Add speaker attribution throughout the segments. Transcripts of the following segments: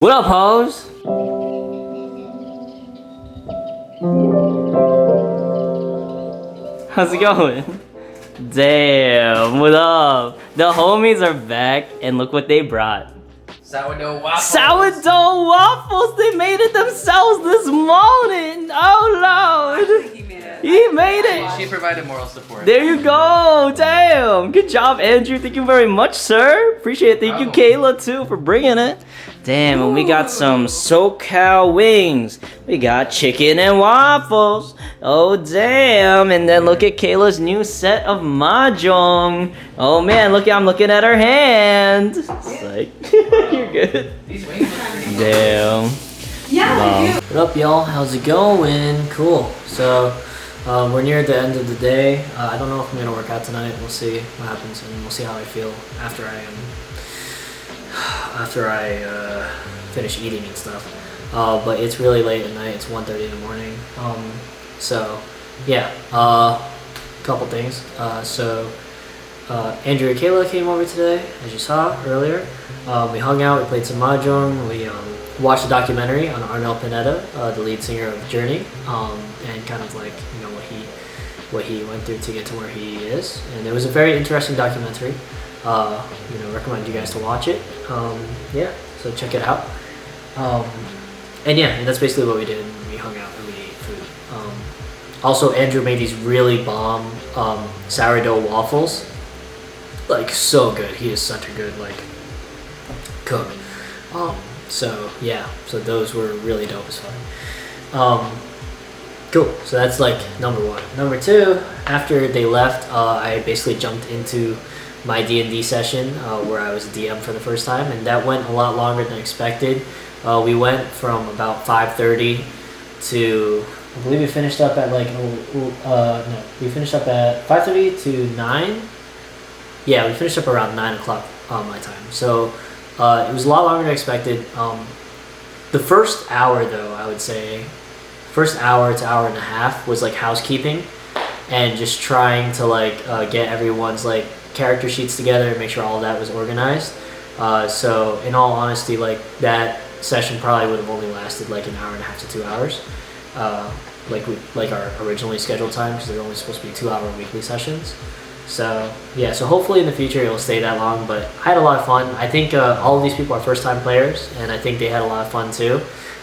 Speaker 1: What up, hoes? How's it going? Damn, what up? The homies are back, and look what they brought.
Speaker 2: Sourdough waffles.
Speaker 1: Sourdough waffles! They made it themselves this morning! Oh, Lord! He made it!
Speaker 2: She provided moral support.
Speaker 1: There you go! Damn! Good job, Andrew. Thank you very much, sir. Appreciate it. Thank you, Kayla, too, for bringing it. Damn, and we got some SoCal wings. We got chicken and waffles. Oh, damn. And then look at Kayla's new set of mahjong. Oh, man, look, I'm looking at her hand. It's like, you're good.
Speaker 2: These wings look pretty good.
Speaker 1: Damn.
Speaker 3: Yeah,
Speaker 1: What up, y'all? How's it going? Cool. So, we're near the end of the day. I don't know if I'm gonna work out tonight. We'll see what happens, and we'll see how I feel after I finish eating and stuff. But it's really late at night. It's 1:30 in the morning. So yeah, couple things. Andrew and Kayla came over today, as you saw earlier. We hung out. We played some mahjong. We watched a documentary on Arnel Pineda, the lead singer of Journey, and kind of like what he went through to get to where he is. And it was a very interesting documentary. Recommend you guys to watch it. So check it out. And that's basically what we did. We hung out and we ate food. Also, Andrew made these really bomb sourdough waffles. Like, so good. He is such a good cook. So those were really dope as fuck. Cool. So that's number one. Number two, after they left, I basically jumped into my D&D session where I was a DM for the first time, and that went a lot longer than expected. We went from about 5:30 to, I believe we finished up at we finished up at 5:30 to 9. Yeah, we finished up around 9 o'clock my time. So it was a lot longer than expected. The first hour, though, I would say, first hour to hour and a half was housekeeping and just trying to get everyone's character sheets together and make sure all of that was organized. So in all honesty, that session probably would have only lasted an hour and a half to 2 hours, our originally scheduled time, because they're only supposed to be 2-hour weekly sessions. So yeah, so hopefully in the future it'll stay that long, but I had a lot of fun. I think all of these people are first time players, and I think they had a lot of fun too.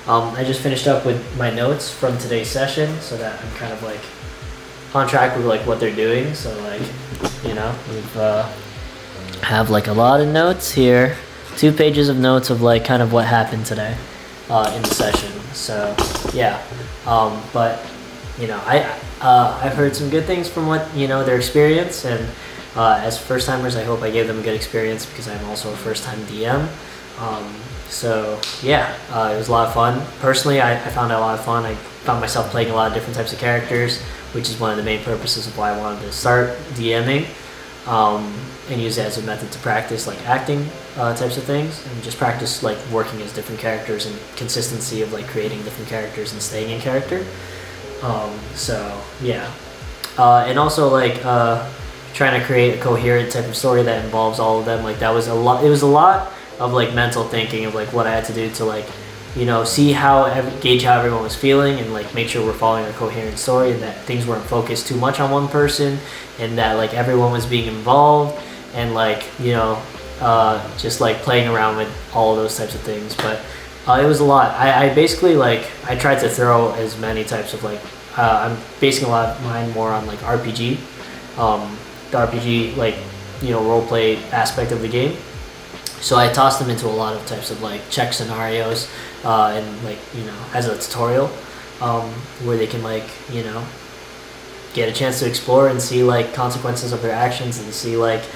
Speaker 1: I just finished up with my notes from today's session so that I'm kind of on track with what they're doing. So we've have a lot of notes here, 2 pages of notes of kind of what happened today in the session. So yeah, but I've heard some good things from their experience, and as first timers, I hope I gave them a good experience because I'm also a first time DM. It was a lot of fun. Personally, I found it a lot of fun. I found myself playing a lot of different types of characters, which is one of the main purposes of why I wanted to start DMing, and use it as a method to practice acting types of things, and just practice working as different characters and consistency of creating different characters and staying in character. And also trying to create a coherent type of story that involves all of them. That was a lot. It was a lot of mental thinking of what I had to do to see gauge how everyone was feeling, and make sure we're following a coherent story, and that things weren't focused too much on one person, and that everyone was being involved, and just playing around with all of those types of things. But it was a lot. I basically I tried to throw as many types of I'm basing a lot of mine more on RPG, the RPG role play aspect of the game. So I tossed them into a lot of types of check scenarios, and as a tutorial, where they can get a chance to explore and see consequences of their actions, and see what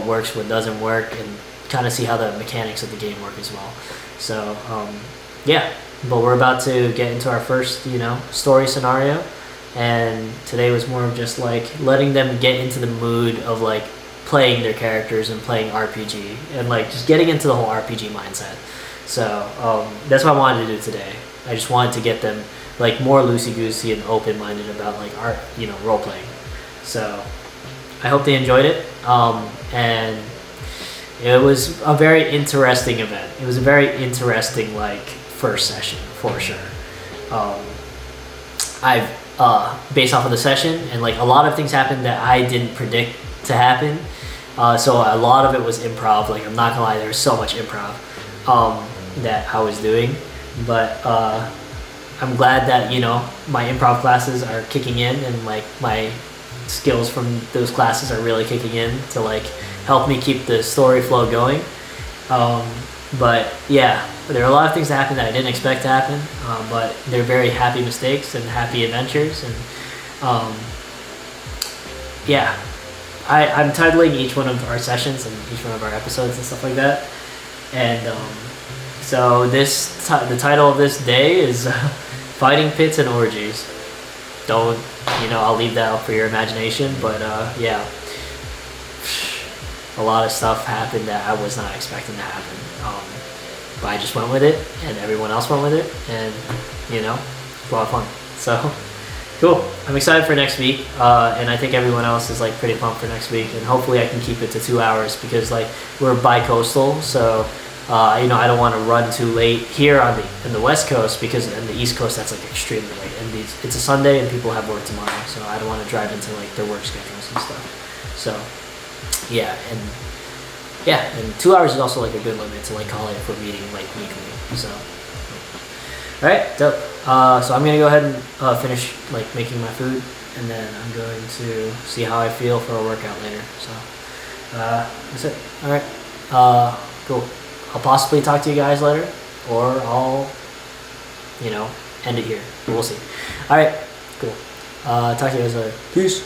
Speaker 1: works, what doesn't work, and kind of see how the mechanics of the game work as well. So but we're about to get into our first story scenario, and today was more of just letting them get into the mood of playing their characters and playing RPG, and just getting into the whole RPG mindset. So that's what I wanted to do today. I just wanted to get them more loosey-goosey and open-minded about art, role playing. So I hope they enjoyed it, and It was a very interesting event. It was a very interesting like first session for sure. I've based off of the session, and like a lot of things happened that I didn't predict to happen. So a lot of it was improv. Like, I'm not gonna lie, there was so much improv that I was doing, but I'm glad that, you know, my improv classes are kicking in, and like my skills from those classes are really kicking in to like help me keep the story flow going. But yeah, there are a lot of things that happened that I didn't expect to happen, but they're very happy mistakes and happy adventures. And yeah, I'm titling each one of our sessions and each one of our episodes and stuff like that. And so the title of this day is Fighting Pits and Orgies. Don't, you know, I'll leave that up for your imagination, but yeah, a lot of stuff happened that I was not expecting to happen. But I just went with it, and everyone else went with it, and you know, it's a lot of fun. So cool. I'm excited for next week, and I think everyone else is like pretty pumped for next week, and hopefully I can keep it to 2 hours, because like we're bi-coastal, so you know, I don't want to run too late here on the West Coast, because on the East Coast that's like extremely late, and it's a Sunday and people have work tomorrow, so I don't want to drive into like their work schedules and stuff. So yeah, and 2 hours is also like a good limit to like call it for meeting like weekly. So all right, dope. So I'm gonna go ahead and finish like making my food, and then I'm going to see how I feel for a workout later. So that's it. All right, cool. I'll possibly talk to you guys later, or I'll, you know, end it here. We'll see. All right, cool. Talk to you guys later. Peace.